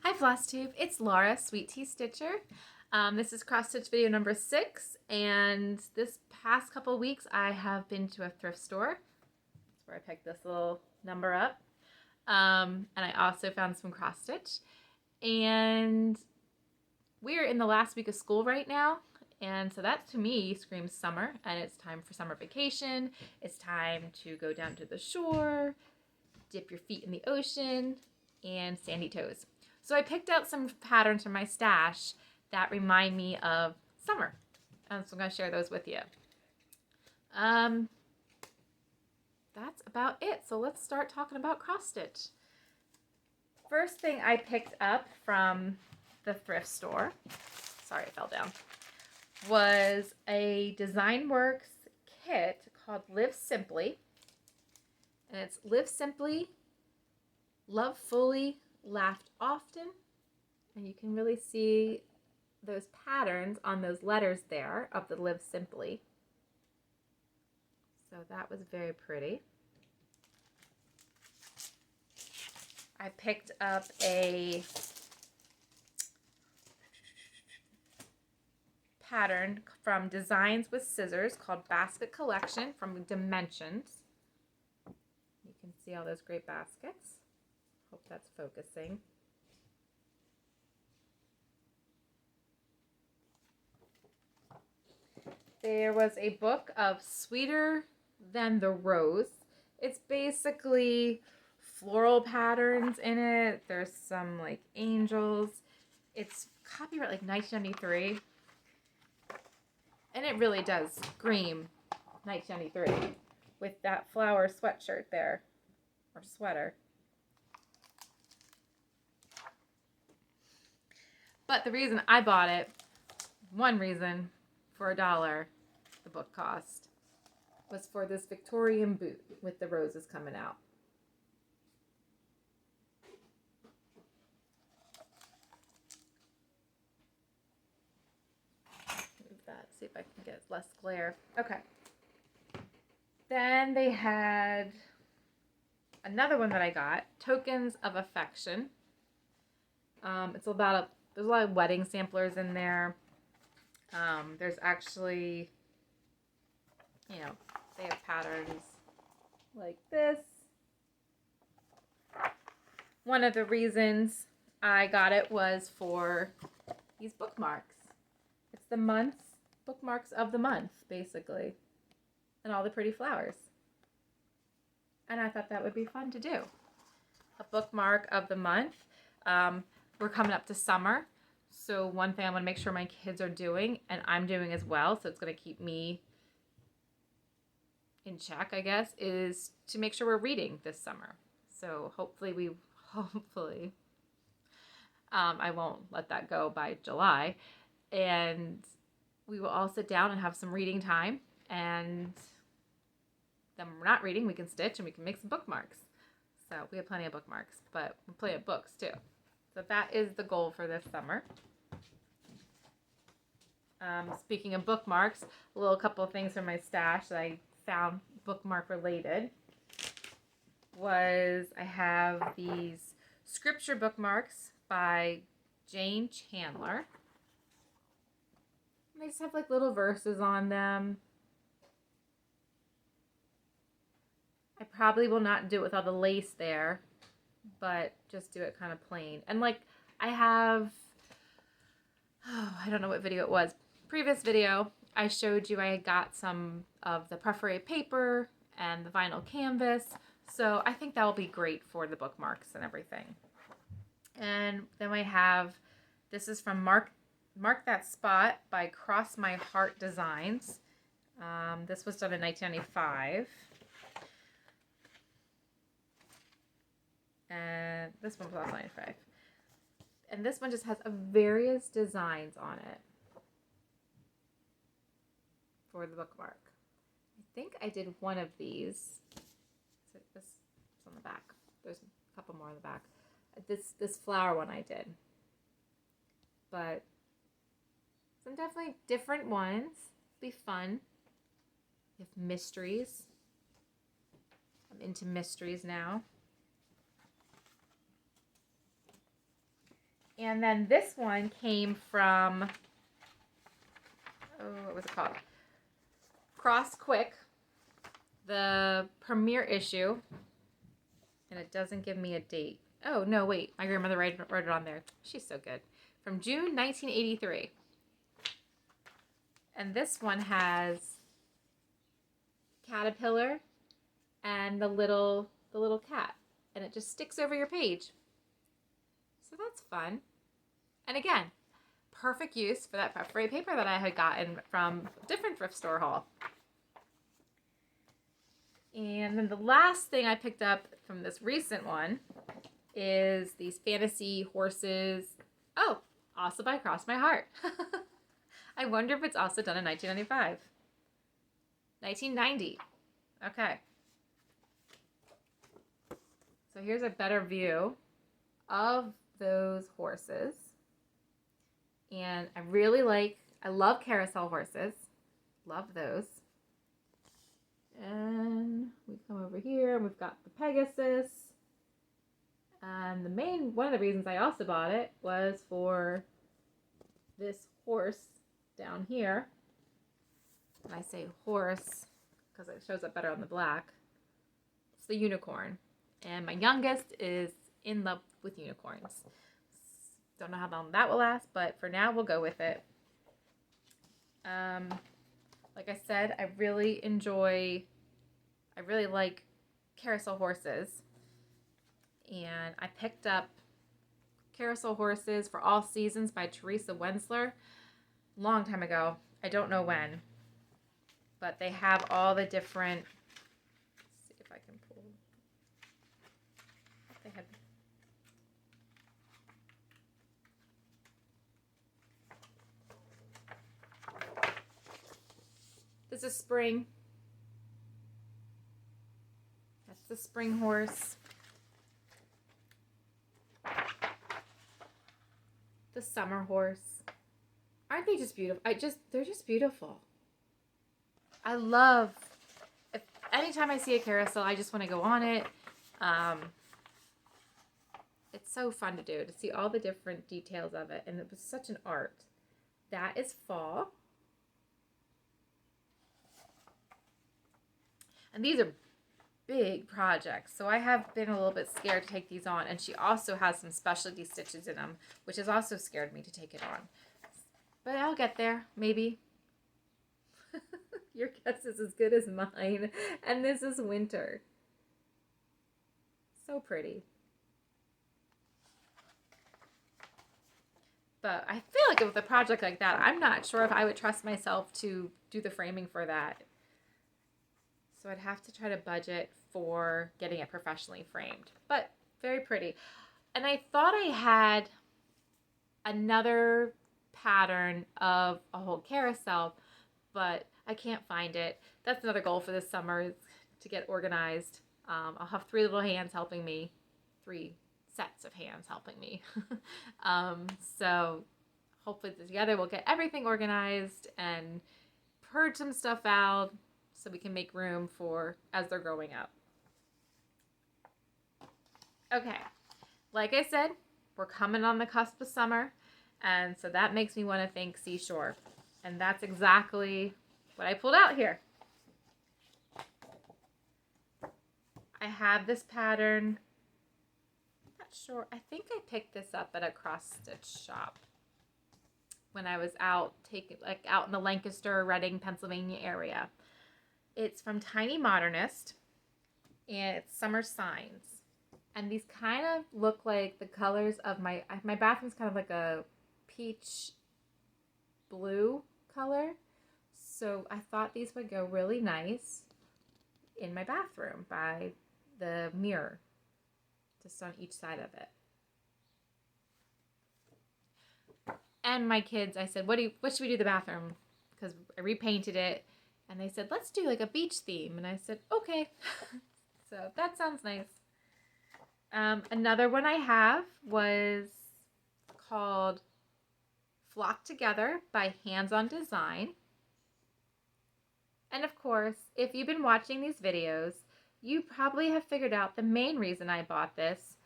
Hi Flosstube, it's Laura, Sweet Tea Stitcher. This is cross stitch video number 6, and this past couple weeks I have been to a thrift store. That's where I picked this little number up. And I also found some cross stitch. And we're in the last week of school right now, and so that to me screams summer, and it's time for summer vacation. It's time to go down to the shore, dip your feet in the ocean, and sandy toes. So I picked out some patterns from my stash that remind me of summer. And so I'm going to share those with you. That's about it. So let's start talking about cross stitch. First thing I picked up from the thrift store, sorry it fell down, was a Design Works kit called Live Simply. And it's Live Simply, Love Fully, Laughed Often. And you can really see those patterns on those letters there of the Live Simply. So that was very pretty. I picked up a pattern from Designs with Scissors called Basket Collection from Dimensions. You can see all those great baskets. Hope that's focusing. There was a book of Sweeter Than the Rose. It's basically floral patterns in it. There's some like angels. It's copyright like 1993. And it really does scream 1993 with that flower sweatshirt there, or sweater. But the reason I bought it, one reason for $1, the book cost, was for this Victorian boot with the roses coming out. Move that, see if I can get less glare. Okay. Then they had another one that I got, Tokens of Affection. It's about there's a lot of wedding samplers in there. There's actually, they have patterns like this. One of the reasons I got it was for these bookmarks. It's the bookmarks of the month, basically, and all the pretty flowers. And I thought that would be fun to do. A bookmark of the month. We're coming up to summer. So one thing I want to make sure my kids are doing, and I'm doing as well, so it's going to keep me in check, I guess, is to make sure we're reading this summer. So hopefully I won't let that go by July. And we will all sit down and have some reading time. And then when we're not reading, we can stitch and we can make some bookmarks. So we have plenty of bookmarks, but we have plenty of books too. So that is the goal for this summer. Speaking of bookmarks, a couple of things from my stash that I found bookmark related was I have these scripture bookmarks by Jane Chandler. And they just have like little verses on them. I probably will not do it with all the lace there, but just do it kind of plain. And like I have, I don't know what video it was. Previous video, I showed you I had got some of the perforated paper and the vinyl canvas. So I think that will be great for the bookmarks and everything. And then we have, this is from Mark That Spot by Cross My Heart Designs. This was done in 1995. And this one was also 95. And this one just has various designs on it for the bookmark. I think I did one of these. So this is on the back. There's a couple more on the back. This flower one I did. But some definitely different ones. Be fun. We have mysteries. I'm into mysteries now. And then this one came from, what was it called? Cross Quick, the premiere issue. And it doesn't give me a date. Oh, no, wait. My grandmother wrote it on there. She's so good. From June 1983. And this one has Caterpillar and the little cat. And it just sticks over your page. So that's fun. And again, perfect use for that perforated paper that I had gotten from a different thrift store haul. And then the last thing I picked up from this recent one is these fantasy horses. Oh, also by Cross My Heart. I wonder if it's also done in 1995. 1990. Okay. So here's a better view of those horses. And I love carousel horses. Love those. And we come over here and we've got the Pegasus. And one of the reasons I also bought it was for this horse down here. And I say horse because it shows up better on the black. It's the unicorn. And my youngest is in love with unicorns. Don't know how long that will last, but for now we'll go with it. Like I said, I really like carousel horses. And I picked up Carousel Horses for All Seasons by Teresa Wensler a long time ago. I don't know when. But they have all the different, let's see if I can pull. They have This is spring. That's the spring horse. The summer horse. Aren't they just beautiful? They're just beautiful. I love, anytime I see a carousel, I just want to go on it. It's so fun to do, to see all the different details of it. And it was such an art. That is fall. And these are big projects, so I have been a little bit scared to take these on. And she also has some specialty stitches in them, which has also scared me to take it on. But I'll get there, maybe. Your guess is as good as mine. And this is winter. So pretty. But I feel like with a project like that, I'm not sure if I would trust myself to do the framing for that. So I'd have to try to budget for getting it professionally framed. But very pretty. And I thought I had another pattern of a whole carousel, but I can't find it. That's another goal for this summer, is to get organized. I'll have 3 little hands helping me. 3 sets of hands helping me. So hopefully together we'll get everything organized and purge some stuff out so we can make room for as they're growing up. Okay, like I said, we're coming on the cusp of summer, and so that makes me want to think seashore. And that's exactly what I pulled out here. I have this pattern. I'm not sure. I think I picked this up at a cross stitch shop when I was out in the Lancaster, Reading, Pennsylvania area. It's from Tiny Modernist, and it's Summer Signs. And these kind of look like the colors of my bathroom's kind of like a peach blue color. So I thought these would go really nice in my bathroom by the mirror, just on each side of it. And my kids, I said, what should we do the bathroom? Because I repainted it. And they said, let's do like a beach theme. And I said, okay. So that sounds nice. Another one I have was called Flock Together by Hands on Design. And of course, if you've been watching these videos, you probably have figured out the main reason I bought this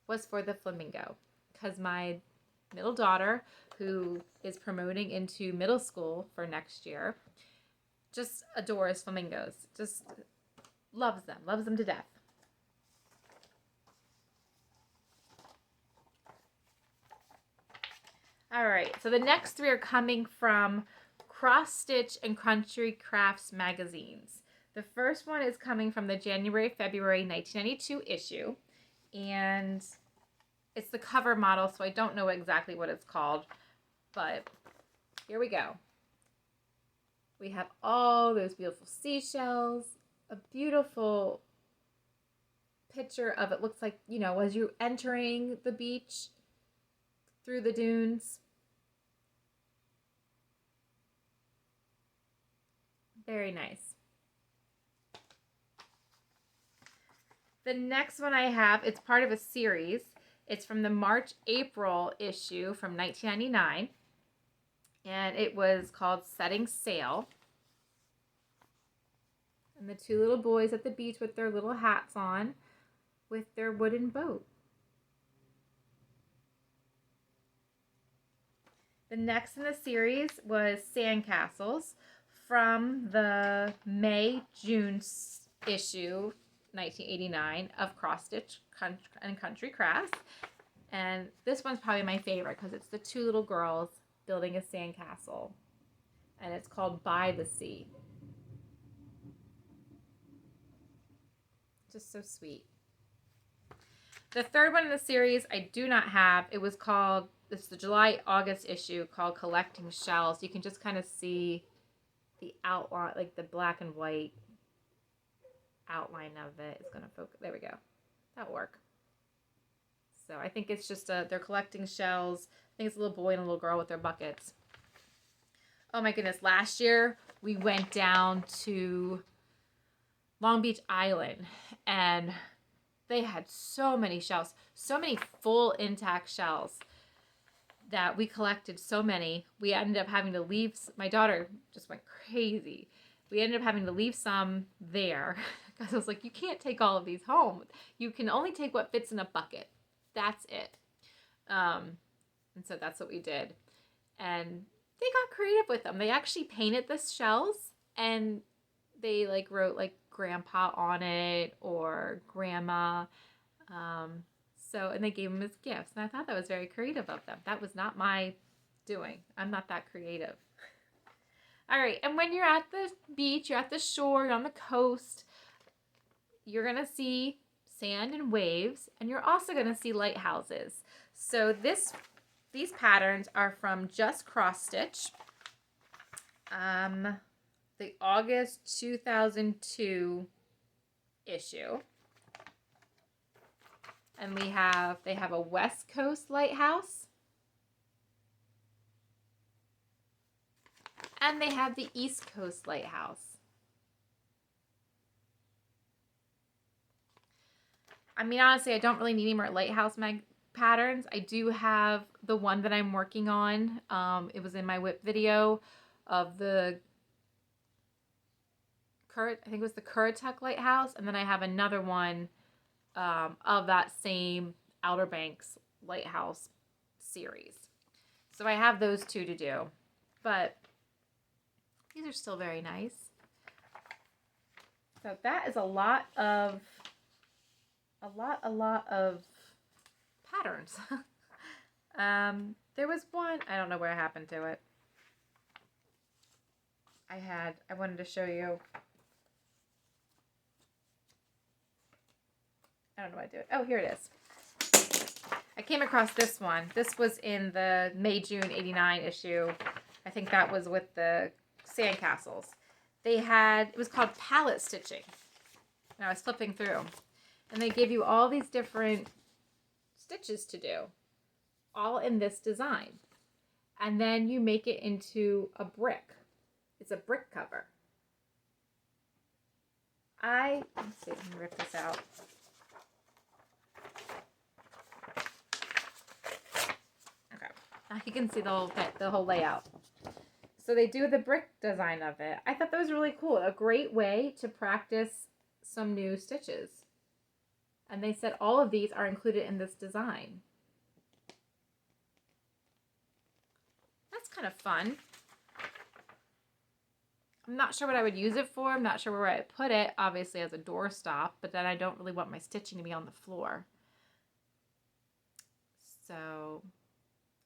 was for the flamingo. Because my middle daughter who is promoting into middle school for next year. Just adores flamingos. Just loves them to death. All right, so the next three are coming from Cross Stitch and Country Crafts magazines. The first one is coming from the January-February 1992 issue, and it's the cover model, so I don't know exactly what it's called, but here we go. We have all those beautiful seashells, a beautiful picture of it. Looks like, you know, as you're entering the beach through the dunes. Very nice. The next one I have, it's part of a series. It's from the March-April issue from 1999. And it was called Setting Sail. And the two little boys at the beach with their little hats on with their wooden boat. The next in the series was Sandcastles from the May-June issue 1989 of Cross Stitch and Country Crafts. And this one's probably my favorite because it's the two little girls building a sandcastle. And it's called By the Sea. Just so sweet. The third one in the series I do not have. It was called, this is the July-August issue called Collecting Shells. You can just kind of see the outline, like the black and white outline of it. It's going to focus. There we go. That'll work. So I think it's just they're collecting shells. I think it's a little boy and a little girl with their buckets. Oh my goodness. Last year we went down to Long Beach Island and they had so many shells, so many full intact shells that we collected so many. We ended up having to leave. My daughter just went crazy. We ended up having to leave some there because I was like, you can't take all of these home. You can only take what fits in a bucket. That's it. And so that's what we did. And they got creative with them. They actually painted the shells and they like wrote like grandpa on it or grandma. And they gave them as gifts. And I thought that was very creative of them. That was not my doing. I'm not that creative. All right. And when you're at the beach, you're at the shore, you're on the coast, you're going to see sand and waves, and you're also going to see lighthouses. So these patterns are from Just Cross Stitch. The August 2002 issue. And they have a West Coast lighthouse. And they have the East Coast lighthouse. I mean, honestly, I don't really need any more lighthouse patterns. I do have the one that I'm working on. It was in my whip video of the I think it was the Currituck Lighthouse. And then I have another one of that same Outer Banks Lighthouse series. So I have those two to do. But these are still very nice. So that is a lot of patterns. There was one, I don't know what happened to it. I wanted to show you. I don't know what I do. Oh, here it is. I came across this one. This was in the May-June 89 issue. I think that was with the sandcastles. It was called palette stitching. And I was flipping through. And they give you all these different stitches to do. All in this design. And then you make it into a brick. It's a brick cover. Let's see, let me rip this out. You can see the whole layout. So they do the brick design of it. I thought that was really cool. A great way to practice some new stitches. And they said all of these are included in this design. kind of fun. I'm not sure what I would use it for. I'm not sure where I'd put it, obviously as a doorstop, but then I don't really want my stitching to be on the floor. So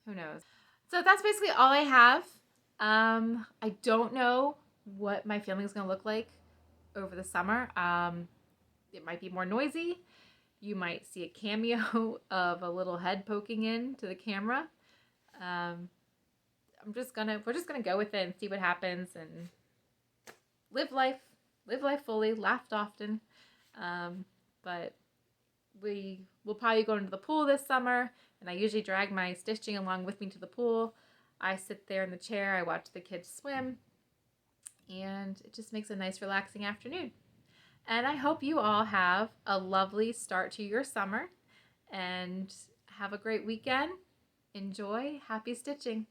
who knows? So that's basically all I have. I don't know what my filming is going to look like over the summer. It might be more noisy. You might see a cameo of a little head poking in to the camera. We're just gonna go with it and see what happens and live life fully, laughed often. But we'll probably go into the pool this summer, and I usually drag my stitching along with me to the pool. I sit there in the chair, I watch the kids swim, and it just makes a nice relaxing afternoon. And I hope you all have a lovely start to your summer and have a great weekend. Enjoy. Happy stitching.